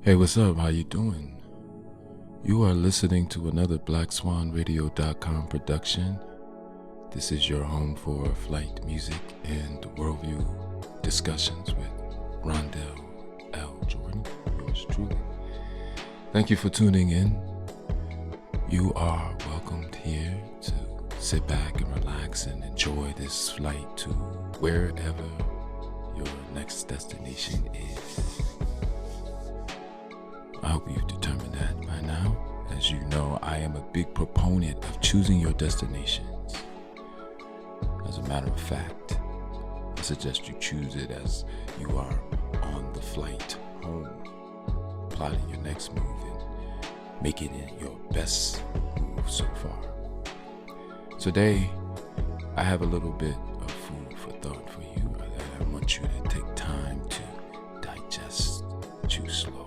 Hey, what's up? How you doing? You are listening to another BlackSwanRadio.com production. This is your home for flight music and worldview discussions with Rondell L. Jordan, yours truly. Thank you for tuning in. You are welcomed here to sit back and relax and enjoy this flight to wherever your next destination is. I hope you've determined that by now. As you know, I am a big proponent of choosing your destinations. As a matter of fact, I suggest you choose it as you are on the flight home, plotting your next move and making it your best move so far. Today, I have a little bit of food for thought for you that I want you to take time to digest, chew slow.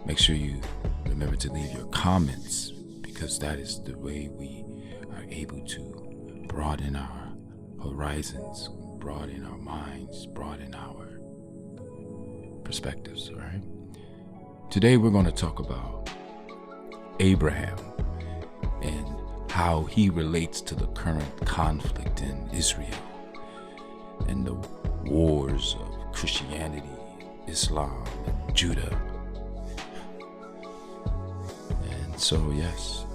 Make sure you remember to leave your comments, because that is the way we are able to broaden our horizons, broaden our minds, broaden our perspectives, all right? Today we're going to talk about Abraham and how he relates to the current conflict in Israel and the wars of Christianity, Islam, and Judah. So yes,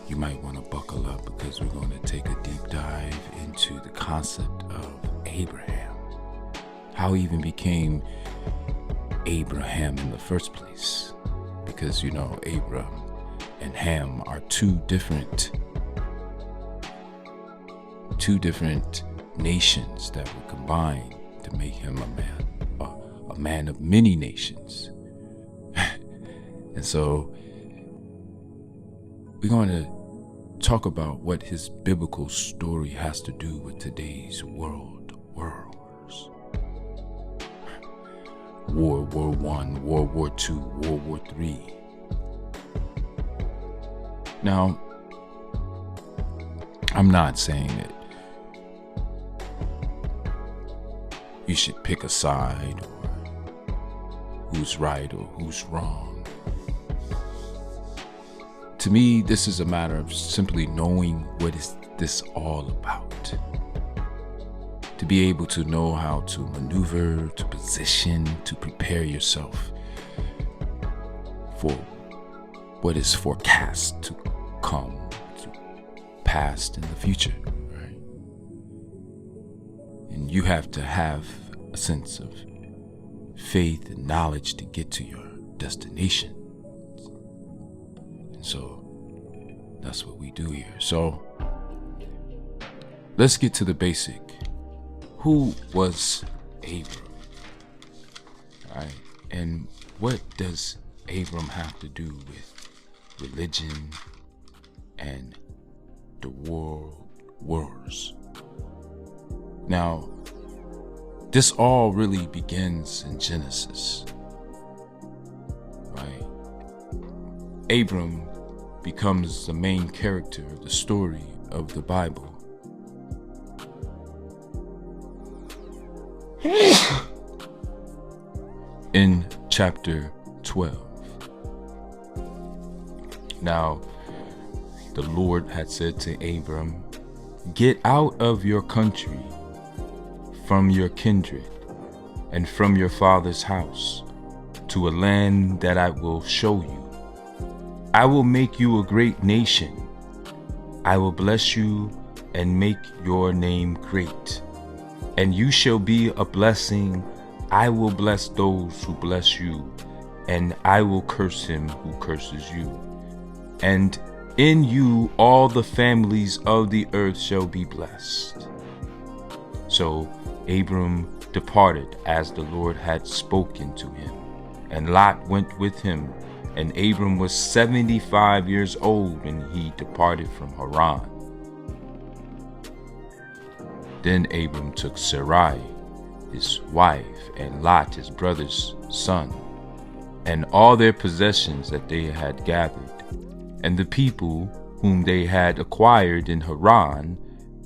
you might want to buckle up, because we're going to take a deep dive into the concept of Abraham, how he even became Abraham in the first place. Because you know, Abram and Ham are two different nations that were combined to make him a man of many nations. And so we're going to talk about what his biblical story has to do with today's world wars. World War I, World War II, World War III. Now, I'm not saying that you should pick a side or who's right or who's wrong. To me, this is a matter of simply knowing what is this all about. To be able to know how to maneuver, to position, to prepare yourself for what is forecast to come, to pass in the future, right? And you have to have a sense of faith and knowledge to get to your destination. So that's what we do here. So let's get to the basic. Who was Abram? All right. And what does Abram have to do with religion and the world wars? Now, this all really begins in Genesis, right? Abram becomes the main character of the story of the Bible. In chapter 12. Now, the Lord had said to Abram, "Get out of your country, from your kindred, and from your father's house, to a land that I will show you. I will make you a great nation. I will bless you and make your name great. And you shall be a blessing. I will bless those who bless you, and I will curse him who curses you. And in you all the families of the earth shall be blessed." So Abram departed as the Lord had spoken to him, and Lot went with him. And Abram was 75 years old when he departed from Haran. Then Abram took Sarai, his wife, and Lot, his brother's son, and all their possessions that they had gathered, and the people whom they had acquired in Haran,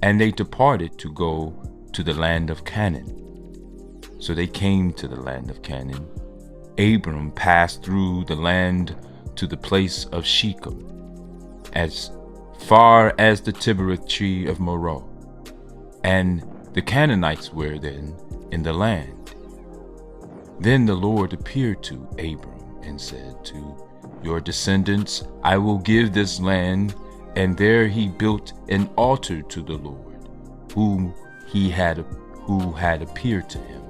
and they departed to go to the land of Canaan. So they came to the land of Canaan. Abram passed through the land to the place of Shechem, as far as the terebinth tree of Moreh, and the Canaanites were then in the land. Then the Lord appeared to Abram and said, "To your descendants I will give this land." And there he built an altar to the Lord, who had appeared to him.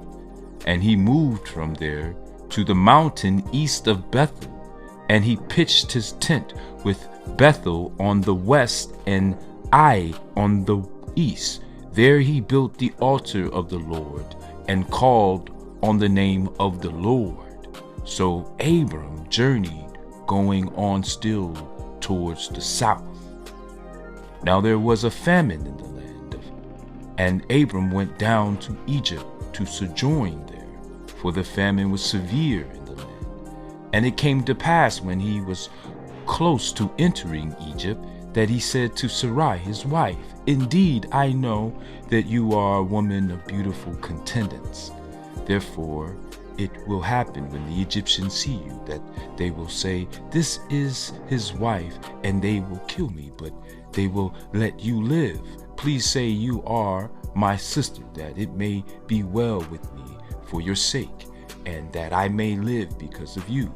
And he moved from there to the mountain east of Bethel, and he pitched his tent with Bethel on the west and Ai on the east. There he built the altar of the Lord and called on the name of the Lord. So Abram journeyed, going on still towards the south. Now there was a famine in the land, and Abram went down to Egypt to sojourn there, for the famine was severe in the land. And it came to pass, when he was close to entering Egypt, that he said to Sarai his wife, "Indeed, I know that you are a woman of beautiful countenance. Therefore it will happen, when the Egyptians see you, that they will say, 'This is his wife,' and they will kill me, but they will let you live. Please say you are my sister, that it may be well with me for your sake, and that I may live because of you."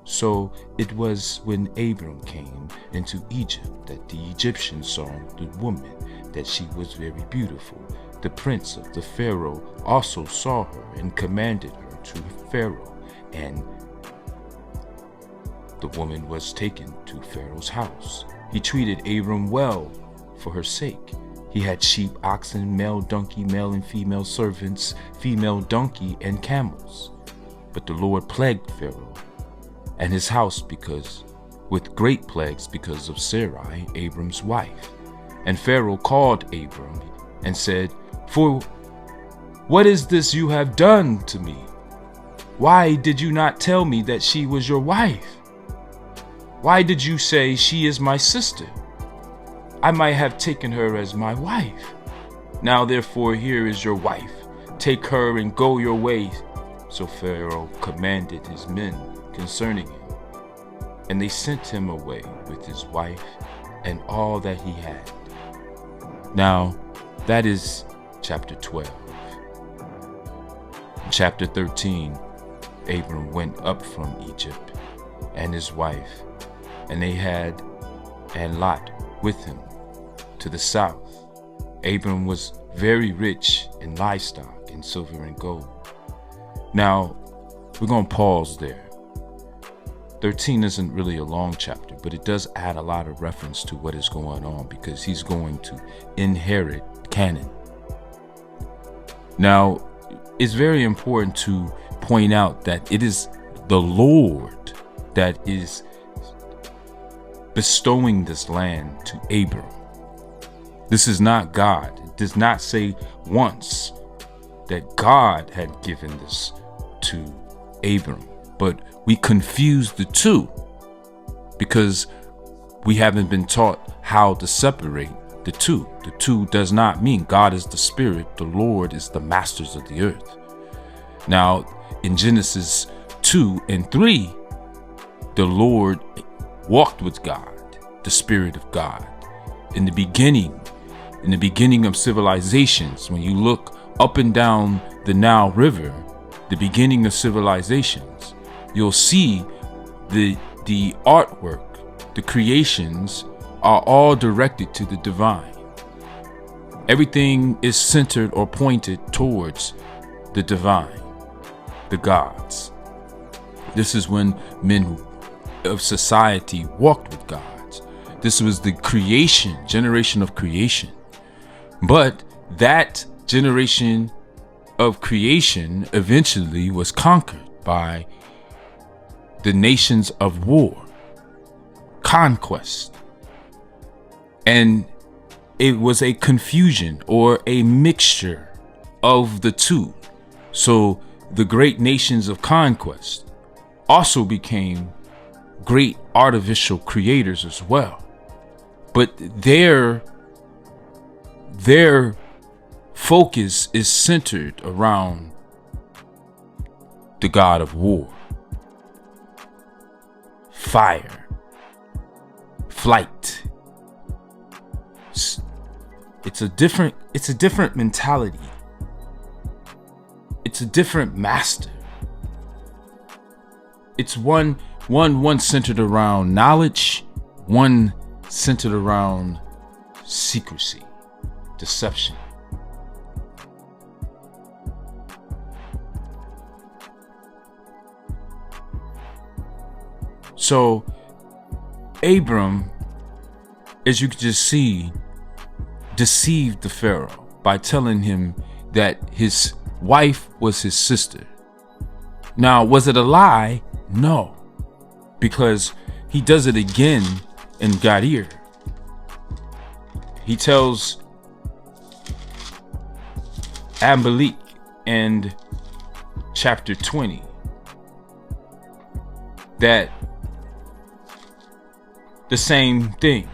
So it was when Abram came into Egypt that the Egyptians saw the woman, that she was very beautiful. The prince of the Pharaoh also saw her and commanded her to Pharaoh, and the woman was taken to Pharaoh's house. He treated Abram well for her sake. He had sheep, oxen, male donkey, male and female servants, female donkey, and camels. But the Lord plagued Pharaoh and his house with great plagues because of Sarai, Abram's wife. And Pharaoh called Abram and said, "For what is this you have done to me? Why did you not tell me that she was your wife? Why did you say, 'She is my sister'? I might have taken her as my wife. Now therefore here is your wife. Take her and go your way." So Pharaoh commanded his men concerning him, and they sent him away with his wife and all that he had. Now that is chapter 12. In chapter 13, Abram went up from Egypt, and his wife, and Lot with him to the south. Abram was very rich in livestock and silver and gold. Now we're going to pause there. 13 isn't really a long chapter, but it does add a lot of reference to what is going on, because he's going to inherit Canaan. Now, it's very important to point out that it is the Lord that is bestowing this land to Abram. This is not God. It does not say once that God had given this to Abram, but we confuse the two because we haven't been taught how to separate the two. The two does not mean God is the Spirit, the Lord is the masters of the earth. Now, in Genesis 2 and 3, the Lord walked with God, the Spirit of God. In the beginning of civilizations, when you look up and down the Nile River, the beginning of civilizations, you'll see the artwork, the creations are all directed to the divine. Everything is centered or pointed towards the divine, the gods. This is when men of society walked with gods. This was the generation of creation. But that generation of creation eventually was conquered by the nations of war, conquest. And it was a confusion or a mixture of the two. So the great nations of conquest also became great artificial creators as well. But their focus is centered around the god of war, fire, flight. It's a different mentality. It's a different master. It's one centered around knowledge, one centered around secrecy, deception. So Abram, as you can just see, deceived the Pharaoh by telling him that his wife was his sister. Now, was it a lie? No, because he does it again in Gadir. He tells Amalek in chapter 20 that the same thing,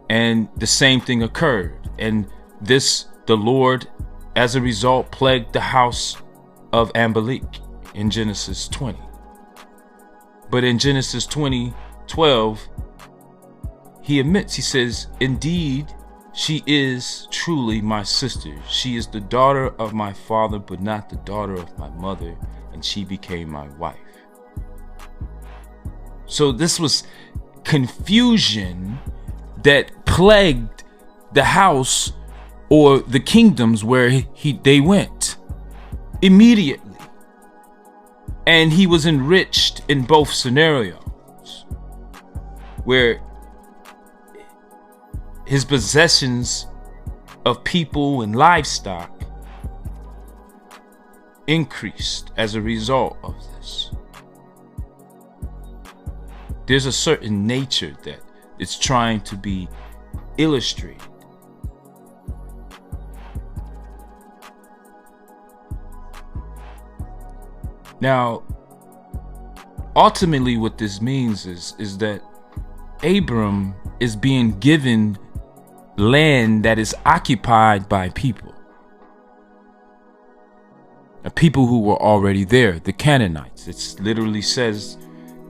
and the same thing occurred, and the Lord, as a result, plagued the house of Amalek in Genesis 20. But in Genesis 20:12, he admits, he says, "Indeed, she is truly my sister. She is the daughter of my father, but not the daughter of my mother, and she became my wife." So this was confusion that plagued the house or the kingdoms where they went immediately. And he was enriched in both scenarios, where his possessions of people and livestock increased as a result of this. There's a certain nature that it's trying to be illustrated. Now, ultimately what this means is that Abram is being given land that is occupied by people. People who were already there, the Canaanites. It literally says,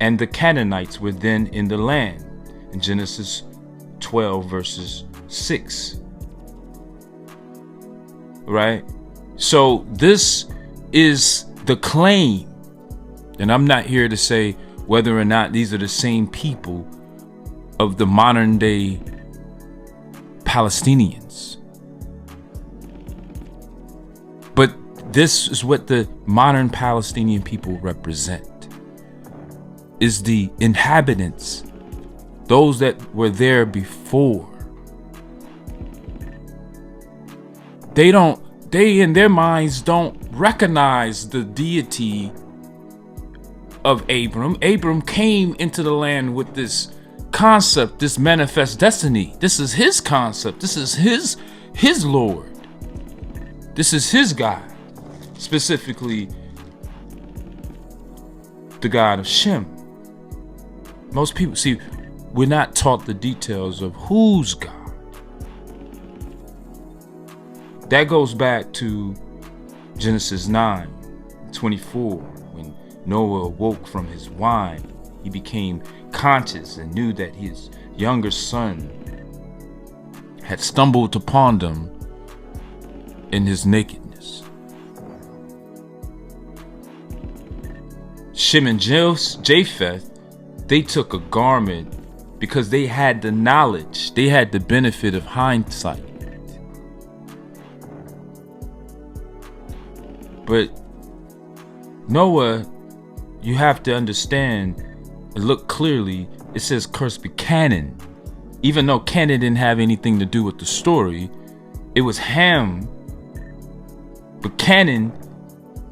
and the Canaanites were then in the land, in Genesis 12 verses 6. Right? So this is the claim, and I'm not here to say whether or not these are the same people of the modern day Palestinians, but this is what the modern Palestinian people represent, is the inhabitants, those that were there before. They in their minds don't recognize the deity of Abram. Abram came into the land with this concept, this manifest destiny. This is his concept. This is his Lord. This is his God, specifically the God of Shem. Most people, see, we're not taught the details of whose God. That goes back to Genesis 9:24, when Noah awoke from his wine. He became conscious and knew that his younger son had stumbled upon him in his nakedness. Shem and Japheth, they took a garment because they had the knowledge, they had the benefit of hindsight. But Noah, you have to understand and look clearly, it says cursed be Canaan. Even though Canaan didn't have anything to do with the story, it was Ham. But Canaan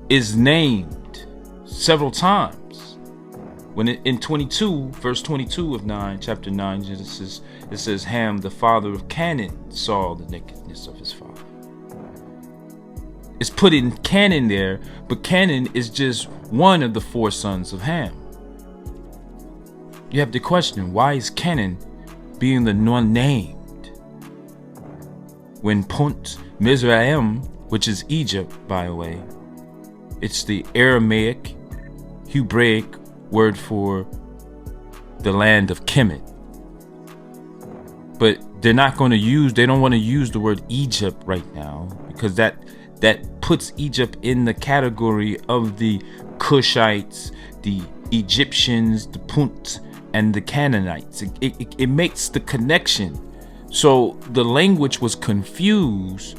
is named several times. When in 22, verse 22 of chapter 9, Genesis, it says Ham, the father of Canaan, saw the nakedness of his father. It's put in Canaan there, but Canaan is just one of the four sons of Ham. You have to question, why is Canaan being the one named when Punt Mizraim, which is Egypt, by the way, it's the Aramaic, Hebraic, word for the land of Kemet. But they don't want to use the word Egypt right now, because that puts Egypt in the category of the Cushites, the Egyptians, the Punt, and the Canaanites. It makes the connection. So the language was confused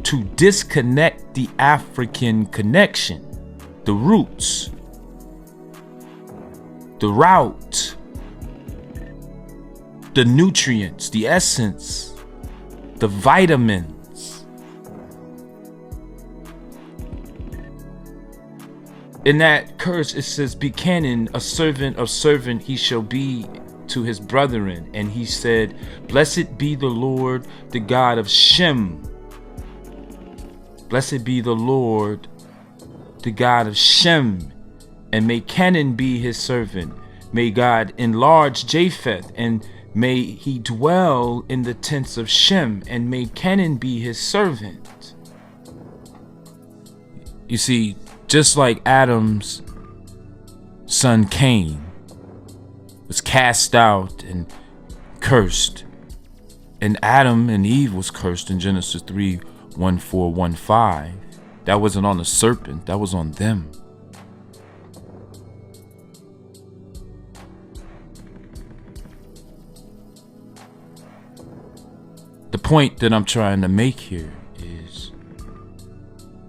to disconnect the African connection, the roots, the route, the nutrients, the essence, the vitamins. In that curse, it says, Buchanan, a servant of servant he shall be to his brethren. And he said, Blessed be the Lord, the God of Shem. Blessed be the Lord, the God of Shem. And may Canaan be his servant. May God enlarge Japheth, and may he dwell in the tents of Shem, and may Canaan be his servant. You see, just like Adam's son Cain was cast out and cursed, and Adam and Eve was cursed in Genesis 3:1-4-1-5. That wasn't on the serpent, that was on them. The point that I'm trying to make here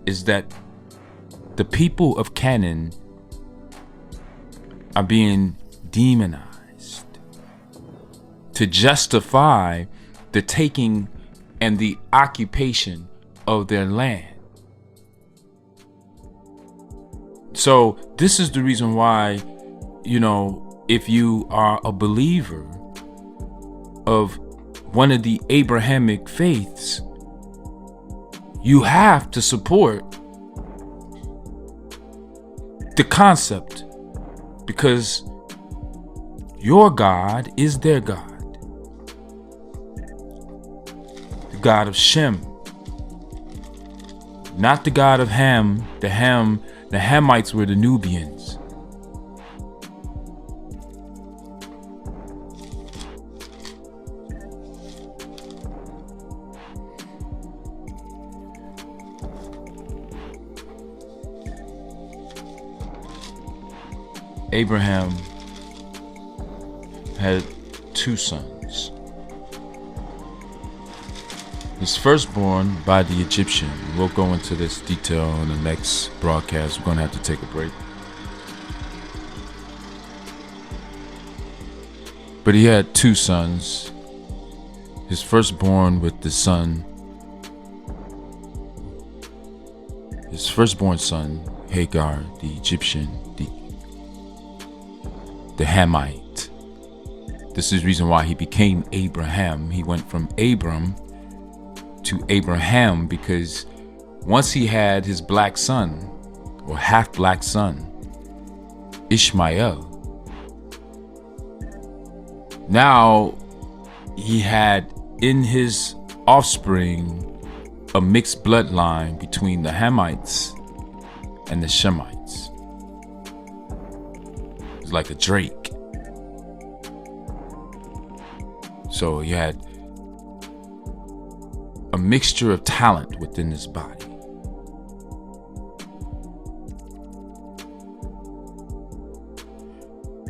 is that the people of Canaan are being demonized to justify the taking and the occupation of their land. So this is the reason why, if you are a believer of one of the Abrahamic faiths, you have to support the concept, because your God is their God, the God of Shem, not the God of Ham. The Hamites were the Nubians. Abraham had 2 sons. His firstborn by the Egyptian. We'll go into this detail in the next broadcast. We're going to have to take a break. But he had 2 sons. His firstborn with his firstborn son, Hagar, the Egyptian, the Hamite. This is the reason why he became Abraham. He went from Abram to Abraham, because once he had his black son, or half black son, Ishmael, now he had in his offspring a mixed bloodline between the Hamites and the Shemites. It's like a Drake. So he had a mixture of talent within his body.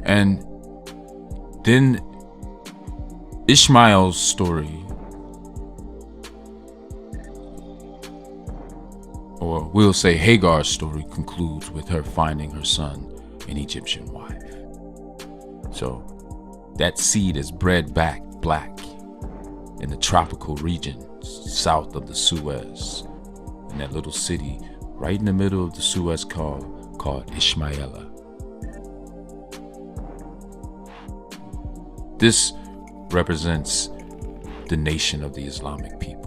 And then Ishmael's story, or we'll say Hagar's story, concludes with her finding her son an Egyptian wife. So that seed is bred back black in the tropical regions south of the Suez, in that little city right in the middle of the Suez called Ishmaela. This represents the nation of the Islamic people.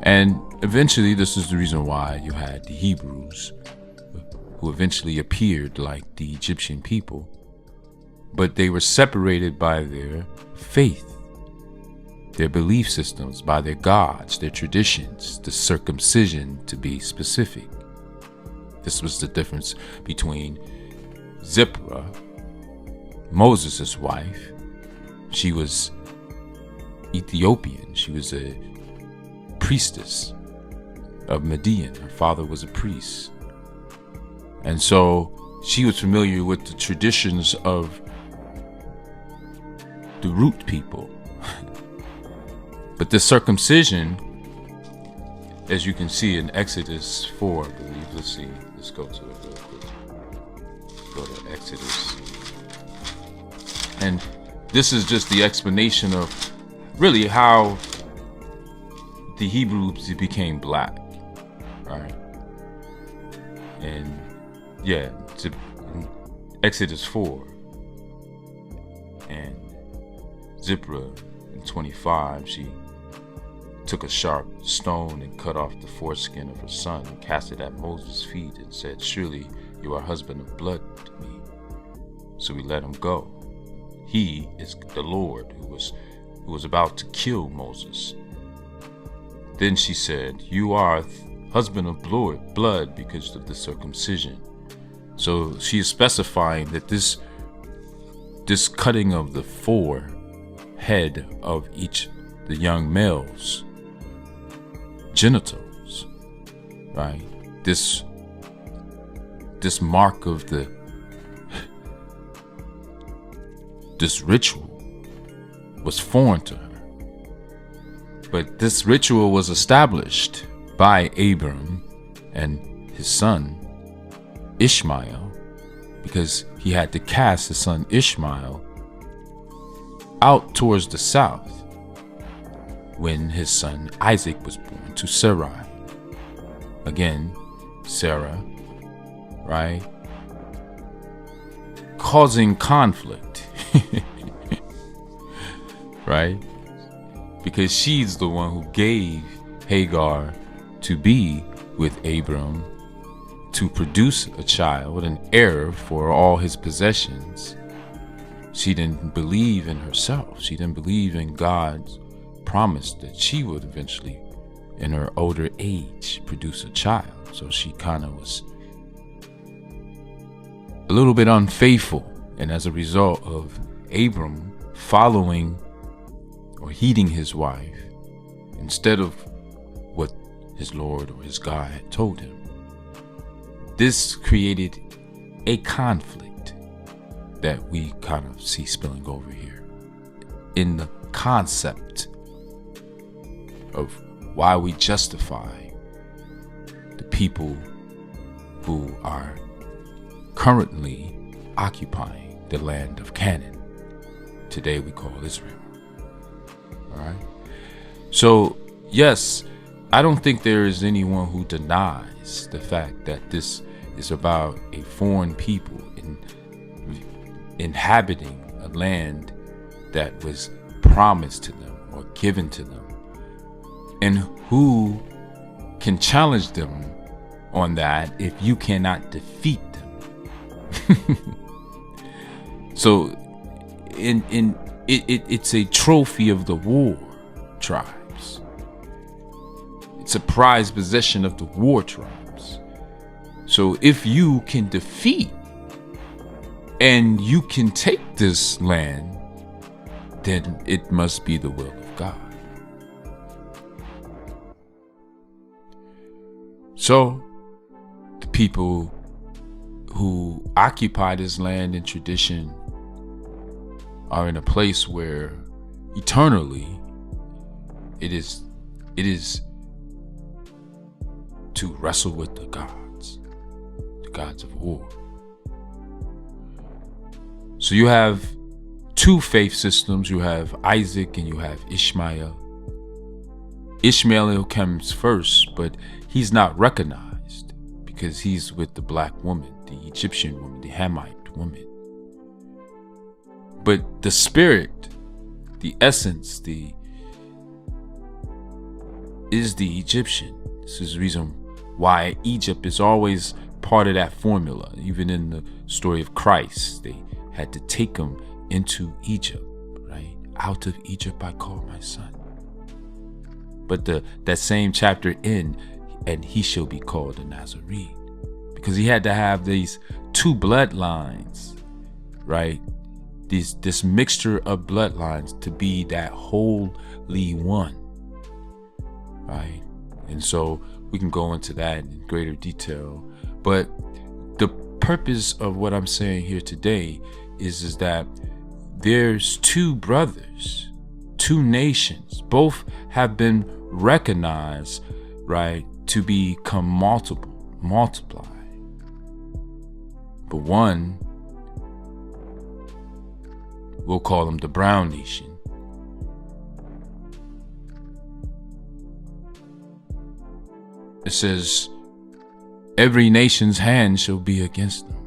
And eventually, this is the reason why you had the Hebrews, who eventually appeared like the Egyptian people, but they were separated by their faith. their belief systems, by their gods, their traditions, the circumcision to be specific. This was the difference between Zipporah, Moses' wife. She was Ethiopian. She was a priestess of Midian. Her father was a priest. And so she was familiar with the traditions of the root people. But the circumcision, as you can see in Exodus 4, I believe. Let's see. Let's go to it real quick. Go to Exodus. And this is just the explanation of really how the Hebrews became black. Right? And yeah, to Exodus 4 and Zipporah in 25, she took a sharp stone and cut off the foreskin of her son and cast it at Moses' feet and said, "Surely you are husband of blood to me." So we let him go. He is the Lord who was about to kill Moses. Then she said, "You are husband of blood because of the circumcision." So she is specifying that this cutting of the forehead of each the young males' genitals, right? This mark of this ritual was foreign to her. But this ritual was established by Abram and his son Ishmael, because he had to cast his son Ishmael out towards the south when his son Isaac was born to Sarai. Again, Sarah, right? Causing conflict, right? Because she's the one who gave Hagar to be with Abram to produce a child, an heir for all his possessions. She didn't believe in herself. She didn't believe in God's promise that she would eventually, in her older age, produce a child. So she kind of was a little bit unfaithful. And as a result of Abram following or heeding his wife instead of what his Lord or his God had told him, this created a conflict that we kind of see spilling over here in the concept of why we justify the people who are currently occupying the land of Canaan. Today we call Israel. All right. So, yes, I don't think there is anyone who denies the fact that this is about a foreign people inhabiting a land that was promised to them or given to them, and who can challenge them on that if you cannot defeat them. So it's a trophy of the war tribes. It's a prized possession of the war tribes. So if you can defeat and you can take this land, then it must be the will of God. So the people who occupy this land in tradition are in a place where eternally it is to wrestle with the gods of war. So you have two faith systems. You have Isaac and you have Ishmael. Ishmael comes first, but he's not recognized because he's with the black woman, the Egyptian woman, the Hamite woman. But the spirit, the essence, is the Egyptian. This is the reason why Egypt is always part of that formula. Even in the story of Christ, they had to take him into Egypt, right? Out of Egypt I call my son. But that same chapter end, and he shall be called a Nazarene. Because he had to have these two bloodlines, right? This mixture of bloodlines to be that holy one, right? And so we can go into that in greater detail. But the purpose of what I'm saying here today is that there's two brothers, two nations, both have been recognized, right, to become multiply. But one, we'll call them the brown nation. It says, every nation's hand shall be against them.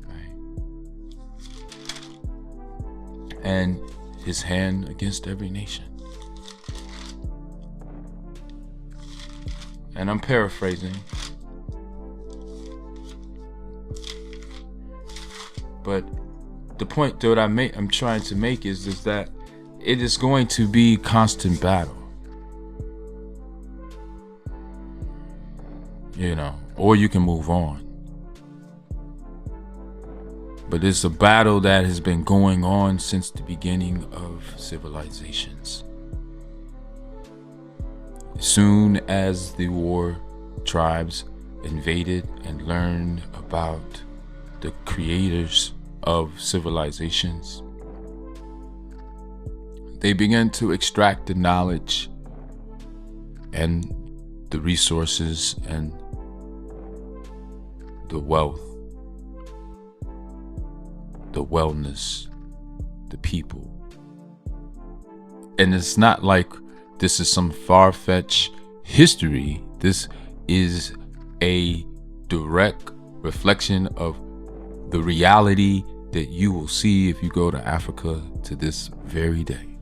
Right? And his hand against every nation. And I'm paraphrasing. But the point that I'm trying to make is that it is going to be constant battle. Or you can move on. But it's a battle that has been going on since the beginning of civilizations. As soon as the war tribes invaded and learned about the creators of civilizations, they began to extract the knowledge and the resources and the wealth, the wellness, the people. And it's not like this is some far-fetched history. This is a direct reflection of the reality that you will see if you go to Africa to this very day.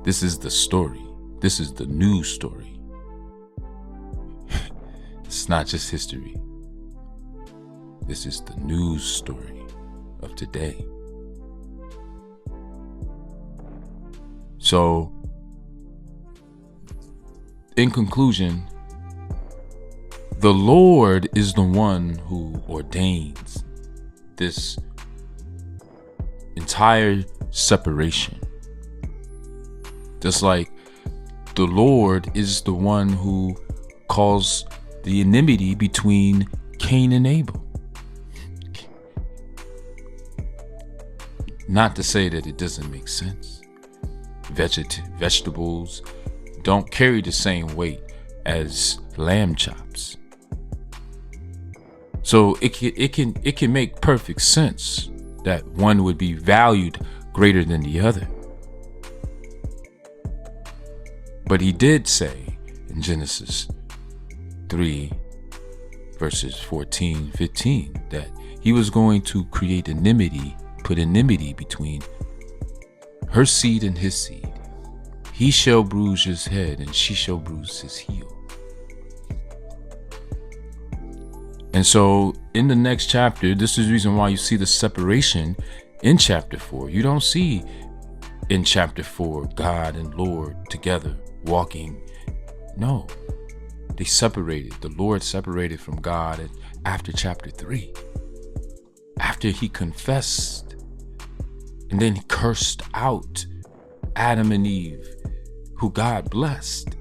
This is the story. This is the news story. It's not just history. This is the news story of today. So, in conclusion, the Lord is the one who ordains this entire separation. Just like the Lord is the one who caused the enmity between Cain and Abel. Not to say that it doesn't make sense. Vegetables don't carry the same weight as lamb chops. So it can make perfect sense that one would be valued greater than the other. But he did say in Genesis 3 verses 14, 15 that he was going to create put enmity between her seed and his seed. He shall bruise his head and she shall bruise his heel. And so in the next chapter, this is the reason why you see the separation in chapter 4. You don't see in chapter 4 God and Lord together walking. No, they separated. The Lord separated from God after chapter 3. After he confessed and then he cursed out Adam and Eve, who God blessed.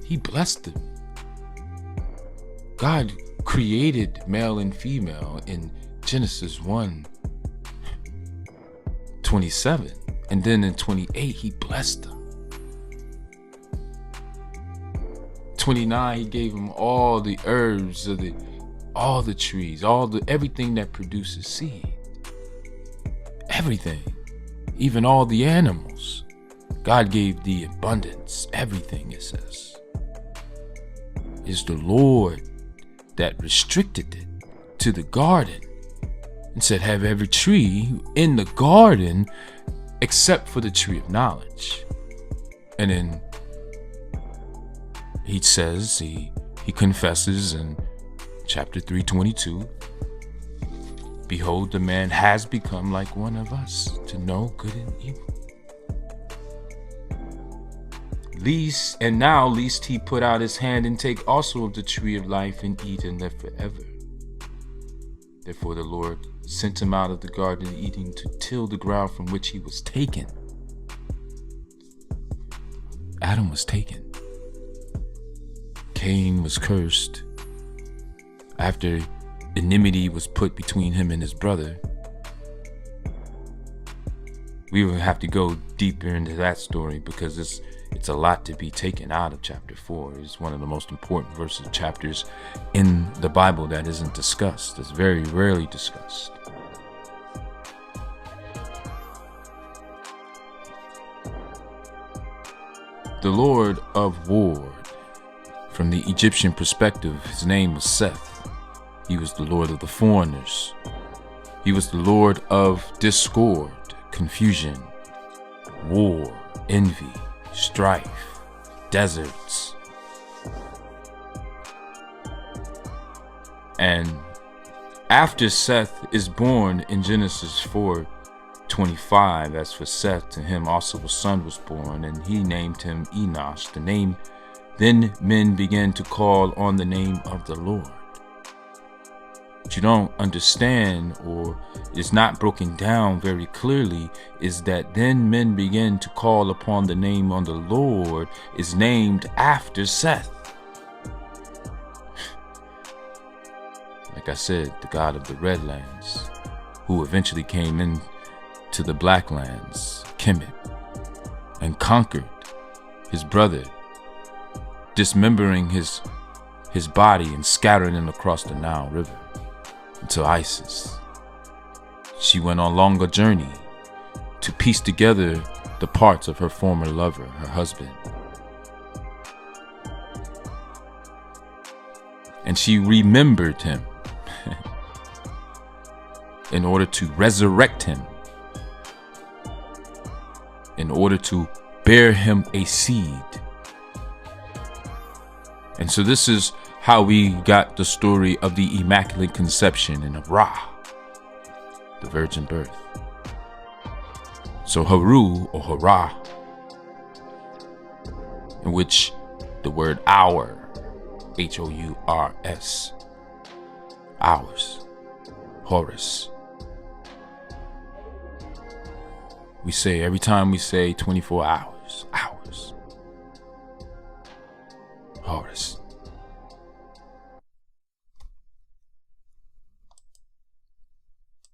He blessed them. God created male and female in Genesis 1:27, and then in 28 he blessed them. 29 he gave them all the herbs of all the trees, everything that produces seed, everything, even all the animals. God gave the abundance, everything. It says it's the Lord that restricted it to the garden and said, have every tree in the garden except for the tree of knowledge. And then he says, he confesses in chapter 3:22, behold, the man has become like one of us to know good and evil. Lest he put out his hand and take also of the tree of life and eat and live forever. Therefore the Lord sent him out of the Garden of Eden to till the ground from which he was taken. Adam was taken. Cain was cursed. After enmity was put between him and his brother, we would have to go deeper into that story because it's a lot to be taken out of chapter 4. It's one of the most important chapters in the Bible that isn't discussed. It's very rarely discussed. The Lord of War. From the Egyptian perspective, his name was Seth. He was the Lord of the foreigners. He was the Lord of discord, confusion, war, envy, strife, deserts. And after Seth is born in Genesis 4:25, as for Seth, to him also a son was born, and he named him Enosh. Then men began to call on the name of the Lord. What you don't understand, or is not broken down very clearly, is that then men began to call upon the name of the Lord is named after Seth. Like I said, the God of the Redlands, who eventually came into the Blacklands, Kemet, and conquered his brother, dismembering his body and scattering him across the Nile River until Isis. She went on a longer journey to piece together the parts of her former lover, her husband. And she remembered him in order to resurrect him, in order to bear him a seed. And so this is how we got the story of the Immaculate Conception and of Ra, the virgin birth. So Haru, or Hara, in which the word hour, H-O-U-R-S, hours, Horus. We say, every time we say 24 hours, Horus.